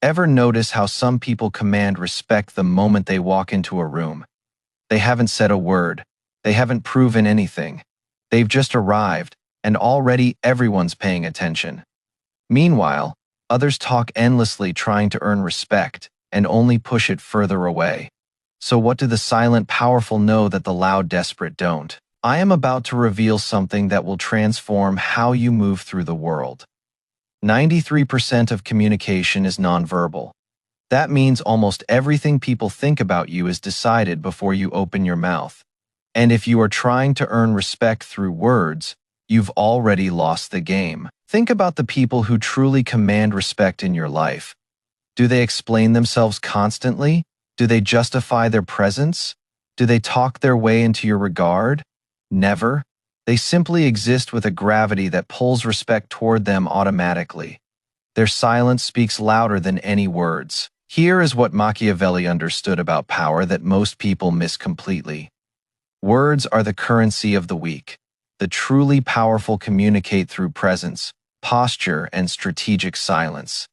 Ever notice how some people command respect the moment they walk into a room? They haven't said a word. They haven't proven anything. They've just arrived, and already everyone's paying attention. Meanwhile, others talk endlessly trying to earn respect and only push it further away. So what do the silent powerful know that the loud desperate don't? I am about to reveal something that will transform how you move through the world. 93% of communication is nonverbal. That means almost everything people think about you is decided before you open your mouth. And if you are trying to earn respect through words, you've already lost the game. Think about the people who truly command respect in your life. Do they explain themselves constantly? Do they justify their presence? Do they talk their way into your regard? Never. They simply exist with a gravity that pulls respect toward them automatically. Their silence speaks louder than any words. Here is what Machiavelli understood about power that most people miss completely. Words are the currency of the weak. The truly powerful communicate through presence, posture, and strategic silence.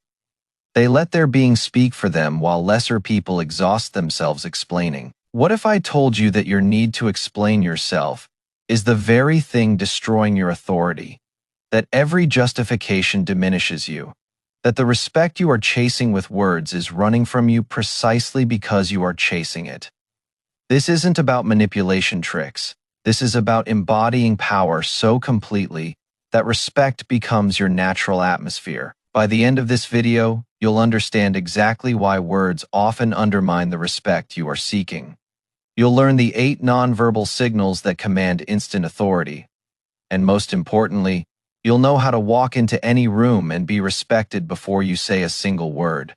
They let their being speak for them while lesser people exhaust themselves explaining. What if I told you that your need to explain yourself is the very thing destroying your authority? That every justification diminishes you? That the respect you are chasing with words is running from you precisely because you are chasing it? This isn't about manipulation tricks. This is about embodying power so completely that respect becomes your natural atmosphere. By the end of this video, you'll understand exactly why words often undermine the respect you are seeking. You'll learn the 8 nonverbal signals that command instant authority. And most importantly, you'll know how to walk into any room and be respected before you say a single word.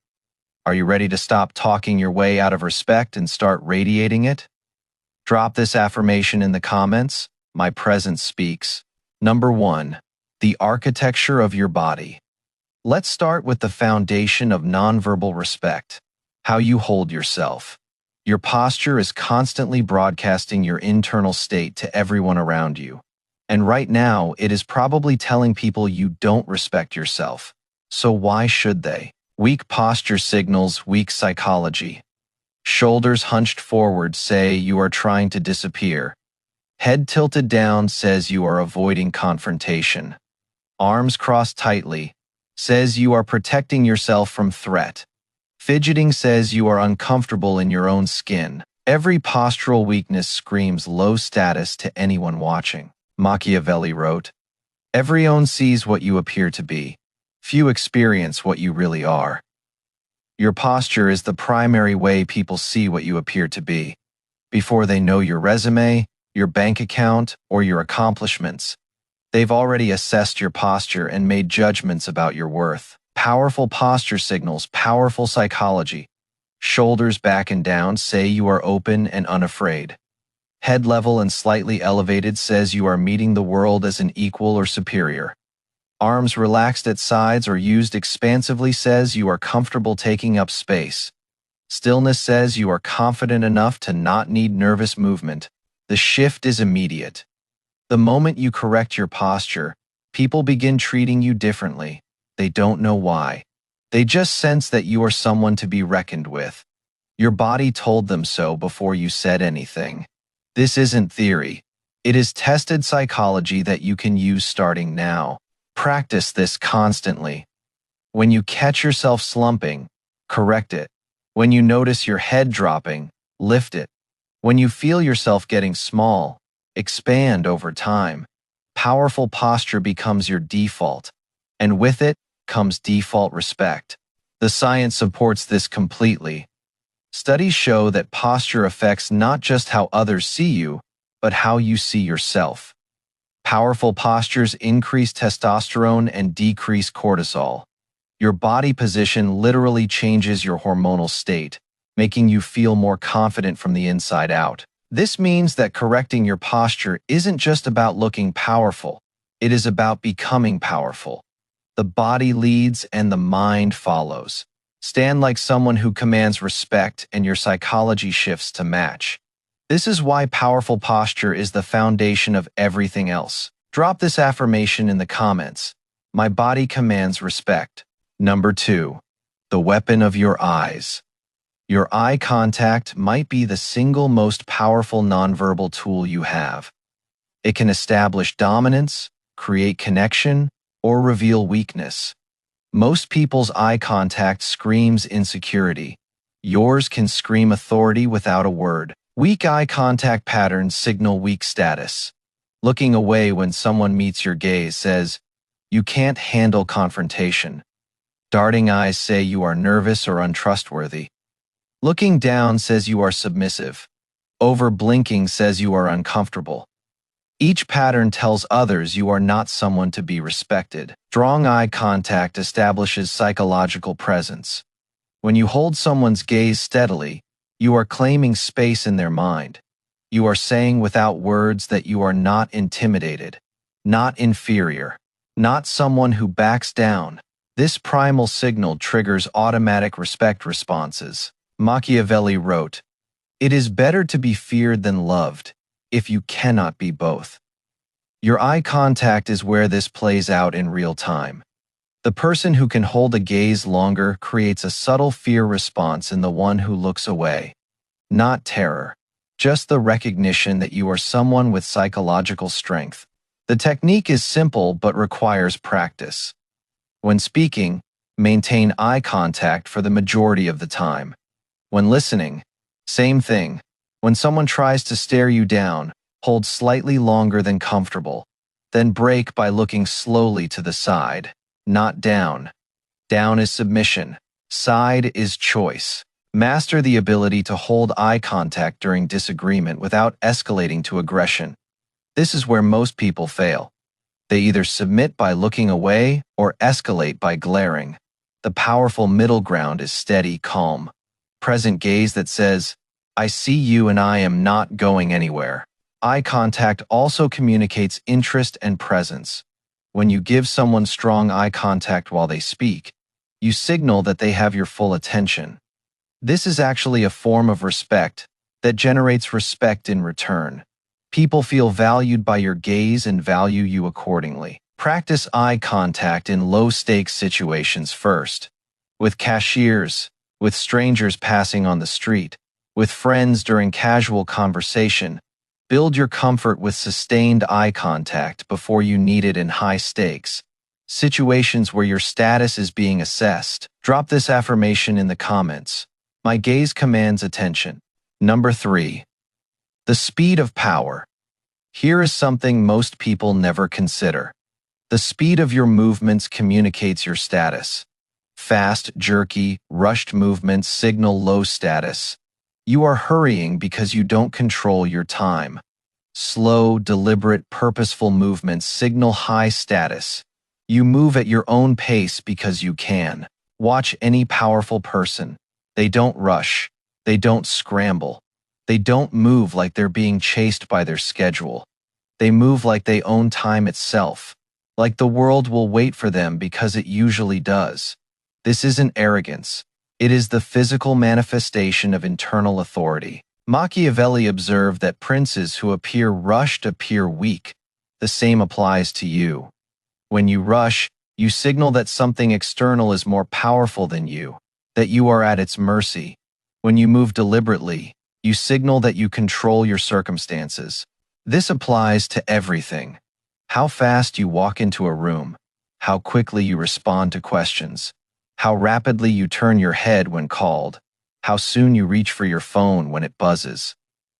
Are you ready to stop talking your way out of respect and start radiating it? Drop this affirmation in the comments. My presence speaks. Number 1. The architecture of your body. Let's start with the foundation of nonverbal respect. How you hold yourself. Your posture is constantly broadcasting your internal state to everyone around you. And right now, it is probably telling people you don't respect yourself. So why should they? Weak posture signals weak psychology. Shoulders hunched forward say you are trying to disappear. Head tilted down says you are avoiding confrontation. Arms crossed tightly says you are protecting yourself from threat. Fidgeting says you are uncomfortable in your own skin. Every postural weakness screams low status to anyone watching. Machiavelli wrote, "Everyone sees what you appear to be. Few experience what you really are." Your posture is the primary way people see what you appear to be. Before they know your resume, your bank account, or your accomplishments, they've already assessed your posture and made judgments about your worth. Powerful posture signals powerful psychology. Shoulders back and down say you are open and unafraid. Head level and slightly elevated says you are meeting the world as an equal or superior. Arms relaxed at sides or used expansively says you are comfortable taking up space. Stillness says you are confident enough to not need nervous movement. The shift is immediate. The moment you correct your posture, people begin treating you differently. They don't know why. They just sense that you are someone to be reckoned with. Your body told them so before you said anything. This isn't theory. It is tested psychology that you can use starting now. Practice this constantly. When you catch yourself slumping, correct it. When you notice your head dropping, lift it. When you feel yourself getting small, expand over time. Powerful posture becomes your default, and with it comes default respect. The science supports this completely. Studies show that posture affects not just how others see you, but how you see yourself. Powerful postures increase testosterone and decrease cortisol. Your body position literally changes your hormonal state, making you feel more confident from the inside out. This means that correcting your posture isn't just about looking powerful, it is about becoming powerful. The body leads and the mind follows. Stand like someone who commands respect and your psychology shifts to match. This is why powerful posture is the foundation of everything else. Drop this affirmation in the comments. My body commands respect. Number 2. The weapon of your eyes. Your eye contact might be the single most powerful nonverbal tool you have. It can establish dominance, create connection, or reveal weakness. Most people's eye contact screams insecurity. Yours can scream authority without a word. Weak eye contact patterns signal weak status. Looking away when someone meets your gaze says, "You can't handle confrontation." Darting eyes say you are nervous or untrustworthy. Looking down says you are submissive. Over-blinking says you are uncomfortable. Each pattern tells others you are not someone to be respected. Strong eye contact establishes psychological presence. When you hold someone's gaze steadily, you are claiming space in their mind. You are saying without words that you are not intimidated, not inferior, not someone who backs down. This primal signal triggers automatic respect responses. Machiavelli wrote, "It is better to be feared than loved, if you cannot be both." Your eye contact is where this plays out in real time. The person who can hold a gaze longer creates a subtle fear response in the one who looks away. Not terror, just the recognition that you are someone with psychological strength. The technique is simple but requires practice. When speaking, maintain eye contact for the majority of the time. When listening, same thing. When someone tries to stare you down, hold slightly longer than comfortable. Then break by looking slowly to the side, not down. Down is submission. Side is choice. Master the ability to hold eye contact during disagreement without escalating to aggression. This is where most people fail. They either submit by looking away or escalate by glaring. The powerful middle ground is steady, calm, present gaze that says, "I see you and I am not going anywhere." Eye contact also communicates interest and presence. When you give someone strong eye contact while they speak, you signal that they have your full attention. This is actually a form of respect that generates respect in return. People feel valued by your gaze and value you accordingly. Practice eye contact in low-stakes situations first. With cashiers, with strangers passing on the street, with friends during casual conversation. Build your comfort with sustained eye contact before you need it in high-stakes situations where your status is being assessed. Drop this affirmation in the comments. My gaze commands attention. Number 3. The speed of power. Here is something most people never consider. The speed of your movements communicates your status. Fast, jerky, rushed movements signal low status. You are hurrying because you don't control your time. Slow, deliberate, purposeful movements signal high status. You move at your own pace because you can. Watch any powerful person. They don't rush. They don't scramble. They don't move like they're being chased by their schedule. They move like they own time itself, like the world will wait for them because it usually does. This isn't arrogance. It is the physical manifestation of internal authority. Machiavelli observed that princes who appear rushed appear weak. The same applies to you. When you rush, you signal that something external is more powerful than you, that you are at its mercy. When you move deliberately, you signal that you control your circumstances. This applies to everything. How fast you walk into a room, how quickly you respond to questions, how rapidly you turn your head when called, how soon you reach for your phone when it buzzes.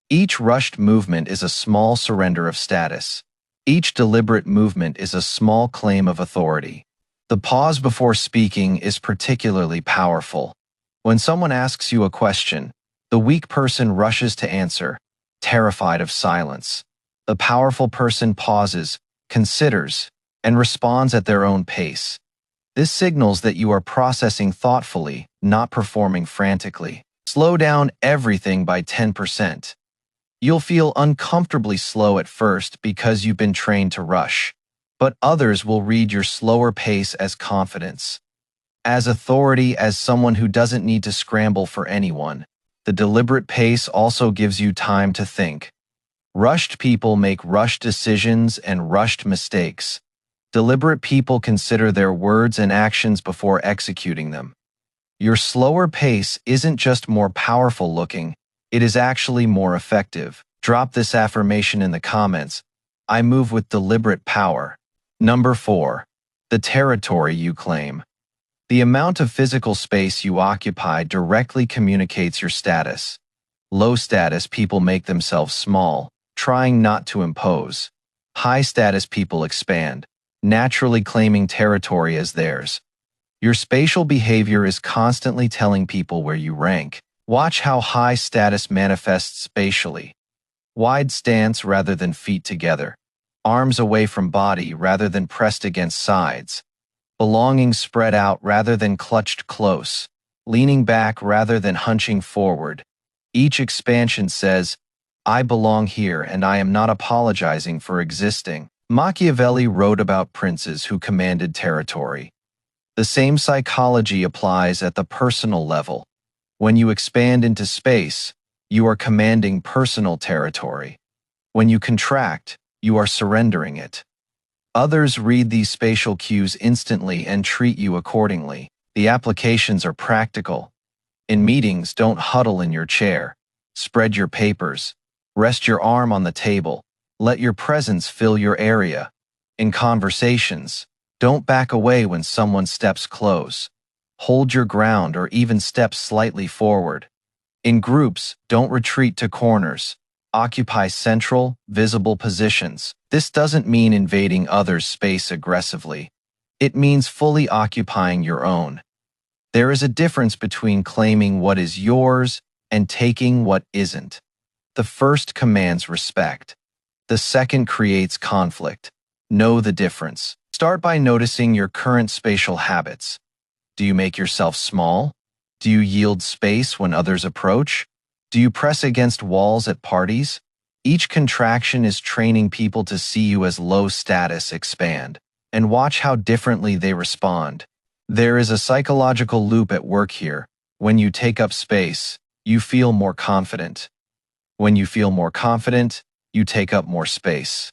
Each rushed movement is a small surrender of status. Each deliberate movement is a small claim of authority. The pause before speaking is particularly powerful. When someone asks you a question, the weak person rushes to answer, terrified of silence. The powerful person pauses, considers, and responds at their own pace. This signals that you are processing thoughtfully, not performing frantically. Slow down everything by 10%. You'll feel uncomfortably slow at first because you've been trained to rush, but others will read your slower pace as confidence, as authority, as someone who doesn't need to scramble for anyone. The deliberate pace also gives you time to think. Rushed people make rushed decisions and rushed mistakes. Deliberate people consider their words and actions before executing them. Your slower pace isn't just more powerful looking, it is actually more effective. Drop this affirmation in the comments. I move with deliberate power. Number 4. The territory you claim. The amount of physical space you occupy directly communicates your status. Low-status people make themselves small, trying not to impose. High-status people expand, naturally claiming territory as theirs. Your spatial behavior is constantly telling people where you rank. Watch how high status manifests spatially. Wide stance rather than feet together. Arms away from body rather than pressed against sides. Belonging spread out rather than clutched close. Leaning back rather than hunching forward. Each expansion says, I belong here and I am not apologizing for existing. Machiavelli wrote about princes who commanded territory. The same psychology applies at the personal level. When you expand into space, you are commanding personal territory. When you contract, you are surrendering it. Others read these spatial cues instantly and treat you accordingly. The applications are practical. In meetings, don't huddle in your chair. Spread your papers. Rest your arm on the table. Let your presence fill your area. In conversations, don't back away when someone steps close. Hold your ground or even step slightly forward. In groups, don't retreat to corners. Occupy central, visible positions. This doesn't mean invading others' space aggressively. It means fully occupying your own. There is a difference between claiming what is yours and taking what isn't. The first commands respect. The second creates conflict. Know the difference. Start by noticing your current spatial habits. Do you make yourself small? Do you yield space when others approach? Do you press against walls at parties? Each contraction is training people to see you as low status. Expand, and watch how differently they respond. There is a psychological loop at work here. When you take up space, you feel more confident. When you feel more confident, you take up more space.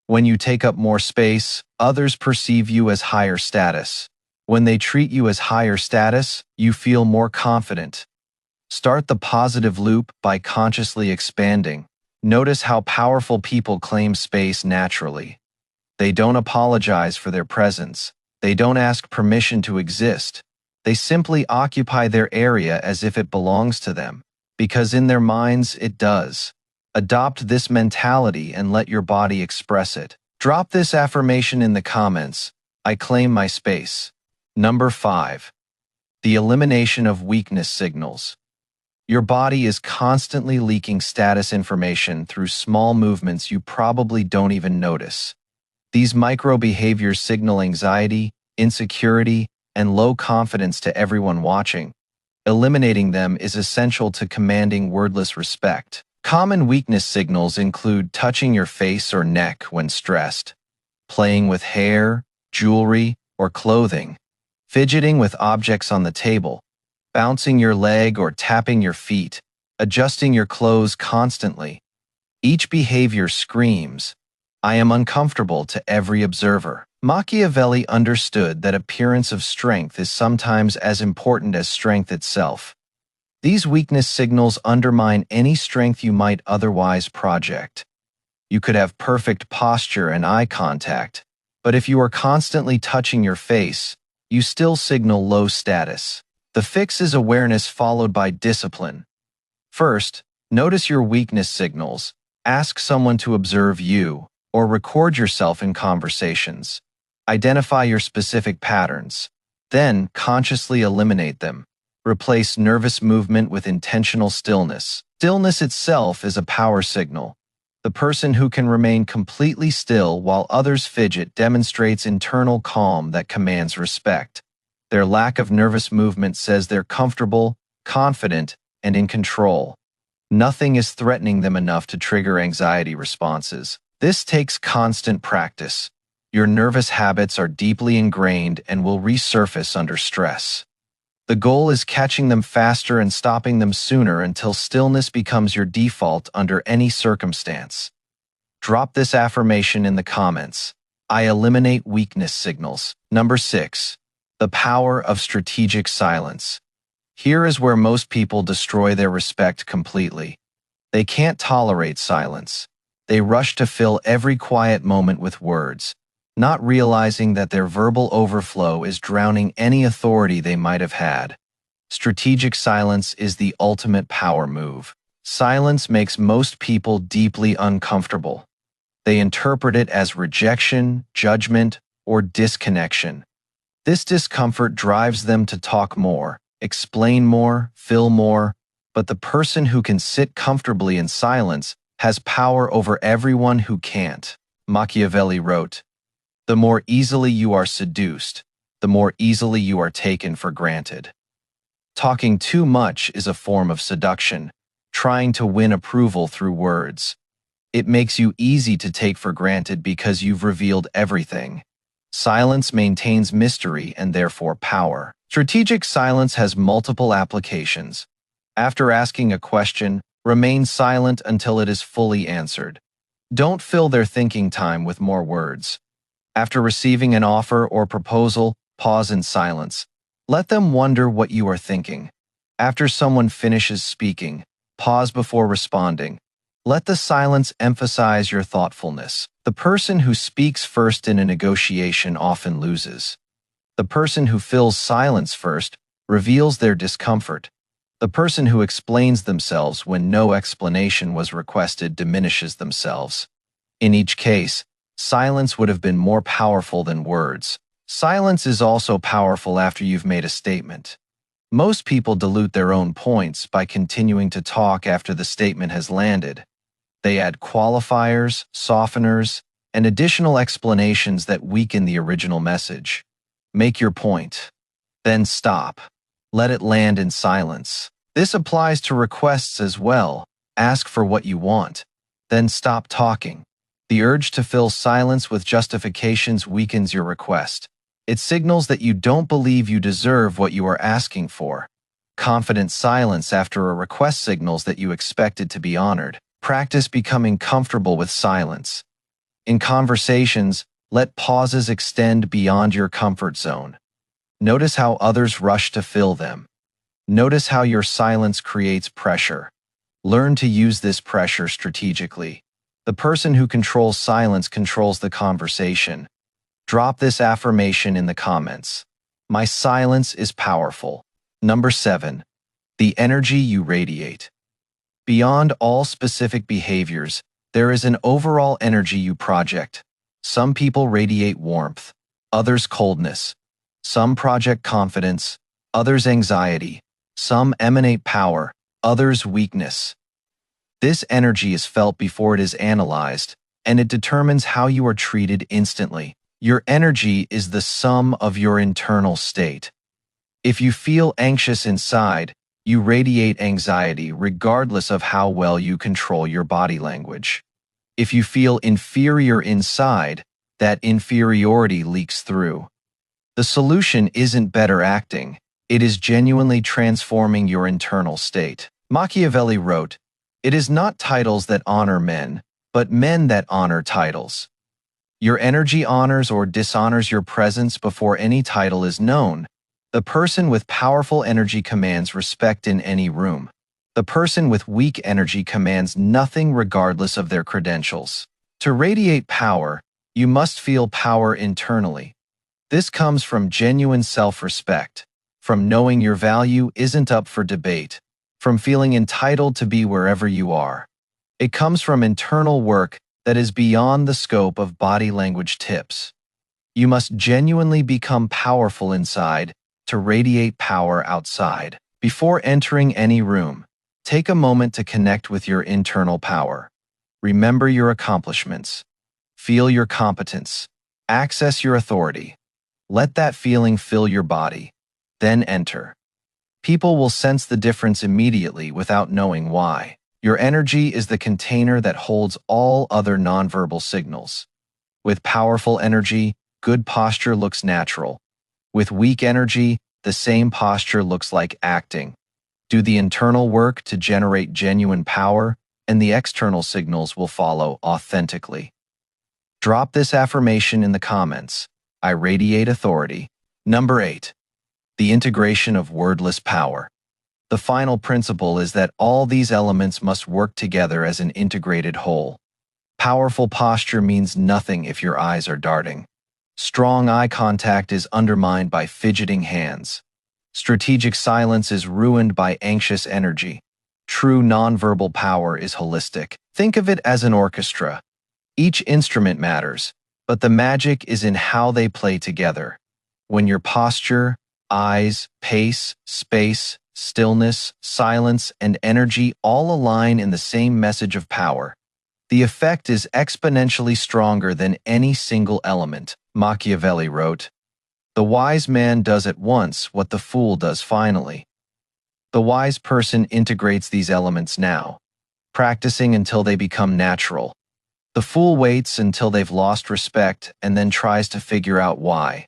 When you take up more space, others perceive you as higher status. When they treat you as higher status, you feel more confident. Start the positive loop by consciously expanding. Notice how powerful people claim space naturally. They don't apologize for their presence. They don't ask permission to exist. They simply occupy their area as if it belongs to them, because in their minds it does. Adopt this mentality and let your body express it. Drop this affirmation in the comments. I claim my space. Number 5. The elimination of weakness signals. Your body is constantly leaking status information through small movements you probably don't even notice. These micro behaviors signal anxiety, insecurity, and low confidence to everyone watching. Eliminating them is essential to commanding wordless respect. Common weakness signals include touching your face or neck when stressed, playing with hair, jewelry, or clothing, fidgeting with objects on the table, bouncing your leg or tapping your feet, adjusting your clothes constantly. Each behavior screams, I am uncomfortable to every observer. Machiavelli understood that appearance of strength is sometimes as important as strength itself. These weakness signals undermine any strength you might otherwise project. You could have perfect posture and eye contact, but if you are constantly touching your face, you still signal low status. The fix is awareness followed by discipline. First, notice your weakness signals. Ask someone to observe you, or record yourself in conversations. Identify your specific patterns. Then, consciously eliminate them. Replace nervous movement with intentional stillness. Stillness itself is a power signal. The person who can remain completely still while others fidget demonstrates internal calm that commands respect. Their lack of nervous movement says they're comfortable, confident, and in control. Nothing is threatening them enough to trigger anxiety responses. This takes constant practice. Your nervous habits are deeply ingrained and will resurface under stress. The goal is catching them faster and stopping them sooner until stillness becomes your default under any circumstance. Drop this affirmation in the comments. I eliminate weakness signals. Number 6. The power of strategic silence. Here is where most people destroy their respect completely. They can't tolerate silence. They rush to fill every quiet moment with words, not realizing that their verbal overflow is drowning any authority they might have had. Strategic silence is the ultimate power move. Silence makes most people deeply uncomfortable. They interpret it as rejection, judgment, or disconnection. This discomfort drives them to talk more, explain more, fill more, but the person who can sit comfortably in silence has power over everyone who can't. Machiavelli wrote, "The more easily you are seduced, the more easily you are taken for granted." Talking too much is a form of seduction, trying to win approval through words. It makes you easy to take for granted because you've revealed everything. Silence maintains mystery and therefore power. Strategic silence has multiple applications. After asking a question, remain silent until it is fully answered. Don't fill their thinking time with more words. After receiving an offer or proposal, pause in silence. Let them wonder what you are thinking. After someone finishes speaking, pause before responding. Let the silence emphasize your thoughtfulness. The person who speaks first in a negotiation often loses. The person who fills silence first reveals their discomfort. The person who explains themselves when no explanation was requested diminishes themselves. In each case, silence would have been more powerful than words. Silence is also powerful after you've made a statement. Most people dilute their own points by continuing to talk after the statement has landed. They add qualifiers, softeners, and additional explanations that weaken the original message. Make your point. Then stop. Let it land in silence. This applies to requests as well. Ask for what you want. Then stop talking. The urge to fill silence with justifications weakens your request. It signals that you don't believe you deserve what you are asking for. Confident silence after a request signals that you expect it to be honored. Practice becoming comfortable with silence. In conversations, let pauses extend beyond your comfort zone. Notice how others rush to fill them. Notice how your silence creates pressure. Learn to use this pressure strategically. The person who controls silence controls the conversation. Drop this affirmation in the comments. My silence is powerful. Number 7. The energy you radiate. Beyond all specific behaviors, there is an overall energy you project. Some people radiate warmth, others coldness. Some project confidence, others anxiety. Some emanate power, others weakness. This energy is felt before it is analyzed, and it determines how you are treated instantly. Your energy is the sum of your internal state. If you feel anxious inside, you radiate anxiety regardless of how well you control your body language. If you feel inferior inside, that inferiority leaks through. The solution isn't better acting, it is genuinely transforming your internal state. Machiavelli wrote, "It is not titles that honor men, but men that honor titles." Your energy honors or dishonors your presence before any title is known. The person with powerful energy commands respect in any room. The person with weak energy commands nothing regardless of their credentials. To radiate power, you must feel power internally. This comes from genuine self-respect, from knowing your value isn't up for debate, from feeling entitled to be wherever you are. It comes from internal work that is beyond the scope of body language tips. You must genuinely become powerful inside to radiate power outside. Before entering any room, take a moment to connect with your internal power. Remember your accomplishments. Feel your competence. Access your authority. Let that feeling fill your body. Then enter. People will sense the difference immediately without knowing why. Your energy is the container that holds all other nonverbal signals. With powerful energy, good posture looks natural. With weak energy, the same posture looks like acting. Do the internal work to generate genuine power, and the external signals will follow authentically. Drop this affirmation in the comments. I radiate authority. Number 8. The integration of wordless power. The final principle is that all these elements must work together as an integrated whole. Powerful posture means nothing if your eyes are darting. Strong eye contact is undermined by fidgeting hands. Strategic silence is ruined by anxious energy. True nonverbal power is holistic. Think of it as an orchestra. Each instrument matters, but the magic is in how they play together. When your posture, eyes, pace, space, stillness, silence, and energy all align in the same message of power, the effect is exponentially stronger than any single element. Machiavelli wrote, "The wise man does at once what the fool does finally." The wise person integrates these elements now, practicing until they become natural. The fool waits until they've lost respect and then tries to figure out why.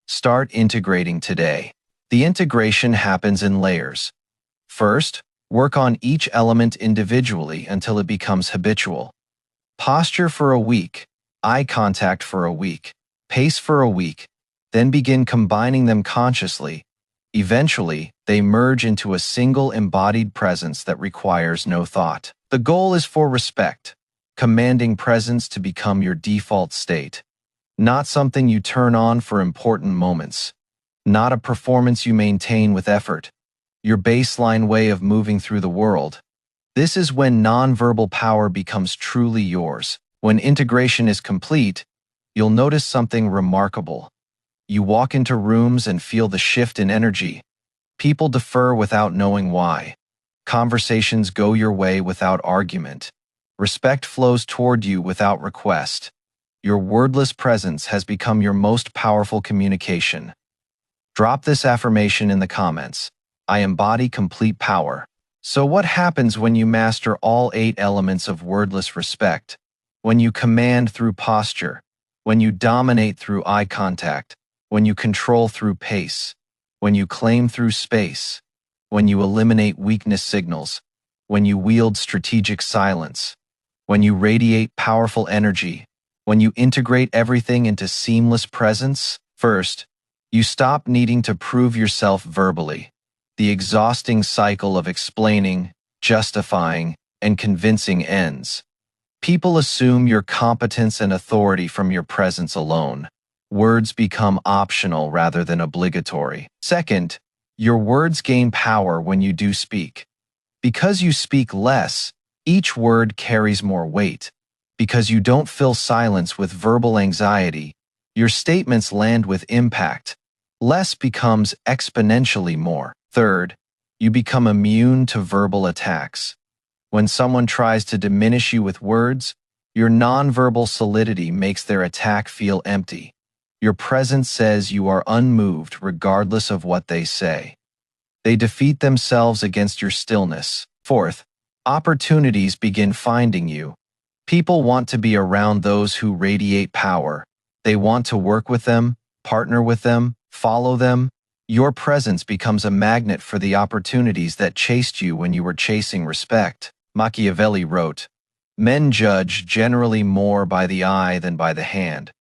Start integrating today. The integration happens in layers. First, work on each element individually until it becomes habitual. Posture for a week, eye contact for a week, pace for a week, then begin combining them consciously. Eventually, they merge into a single embodied presence that requires no thought. The goal is for respect, commanding presence to become your default state. Not something you turn on for important moments. Not a performance you maintain with effort. Your baseline way of moving through the world. This is when nonverbal power becomes truly yours. When integration is complete, you'll notice something remarkable. You walk into rooms and feel the shift in energy. People defer without knowing why. Conversations go your way without argument. Respect flows toward you without request. Your wordless presence has become your most powerful communication. Drop this affirmation in the comments. I embody complete power. So what happens when you master all 8 elements of wordless respect? When you command through posture, when you dominate through eye contact, when you control through pace, when you claim through space, when you eliminate weakness signals, when you wield strategic silence, when you radiate powerful energy, when you integrate everything into seamless presence. First, you stop needing to prove yourself verbally. The exhausting cycle of explaining, justifying, and convincing ends. People assume your competence and authority from your presence alone. Words become optional rather than obligatory. Second, your words gain power when you do speak. Because you speak less, each word carries more weight. Because you don't fill silence with verbal anxiety, your statements land with impact. Less becomes exponentially more. Third, you become immune to verbal attacks. When someone tries to diminish you with words, your nonverbal solidity makes their attack feel empty. Your presence says you are unmoved regardless of what they say. They defeat themselves against your stillness. Fourth, opportunities begin finding you. People want to be around those who radiate power. They want to work with them, partner with them, follow them. Your presence becomes a magnet for the opportunities that chased you when you were chasing respect. Machiavelli wrote, "Men judge generally more by the eye than by the hand,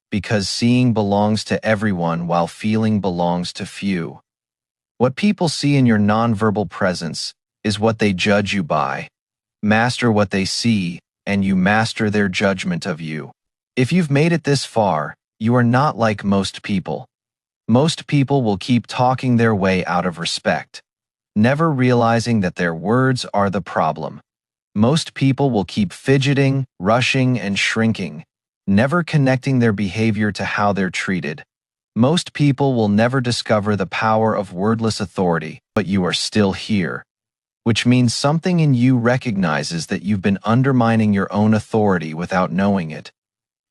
because seeing belongs to everyone while feeling belongs to few." What people see in your nonverbal presence is what they judge you by. Master what they see, and you master their judgment of you. If you've made it this far, you are not like most people. Most people will keep talking their way out of respect, never realizing that their words are the problem. Most people will keep fidgeting, rushing, and shrinking, never connecting their behavior to how they're treated. Most people will never discover the power of wordless authority, but you are still here, which means something in you recognizes that you've been undermining your own authority without knowing it.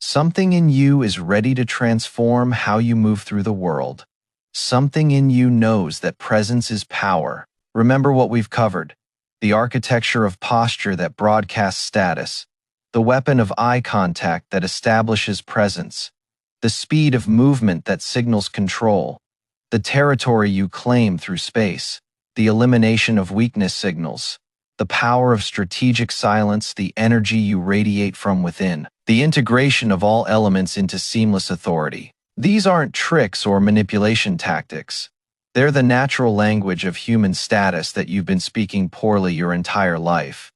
Something in you is ready to transform how you move through the world. Something in you knows that presence is power. Remember what we've covered: the architecture of posture that broadcasts status, the weapon of eye contact that establishes presence, the speed of movement that signals control, the territory you claim through space, the elimination of weakness signals, the power of strategic silence, the energy you radiate from within, the integration of all elements into seamless authority. These aren't tricks or manipulation tactics. They're the natural language of human status that you've been speaking poorly your entire life.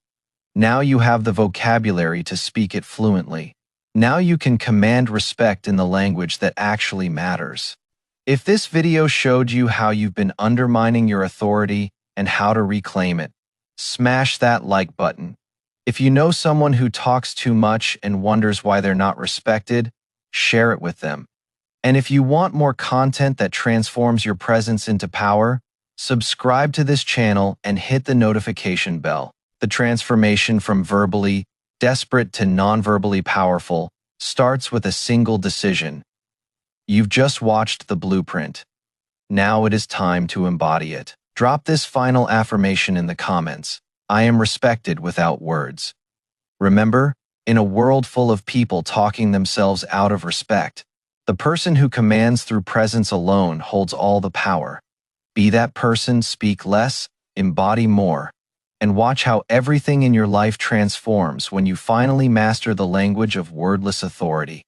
Now you have the vocabulary to speak it fluently. Now you can command respect in the language that actually matters. If this video showed you how you've been undermining your authority and how to reclaim it, smash that like button. If you know someone who talks too much and wonders why they're not respected, share it with them. And if you want more content that transforms your presence into power, subscribe to this channel and hit the notification bell. The transformation from verbally desperate to non-verbally powerful starts with a single decision. You've just watched the blueprint. Now it is time to embody it. Drop this final affirmation in the comments. I am respected without words. Remember, in a world full of people talking themselves out of respect, the person who commands through presence alone holds all the power. Be that person, speak less, embody more, and watch how everything in your life transforms when you finally master the language of wordless authority.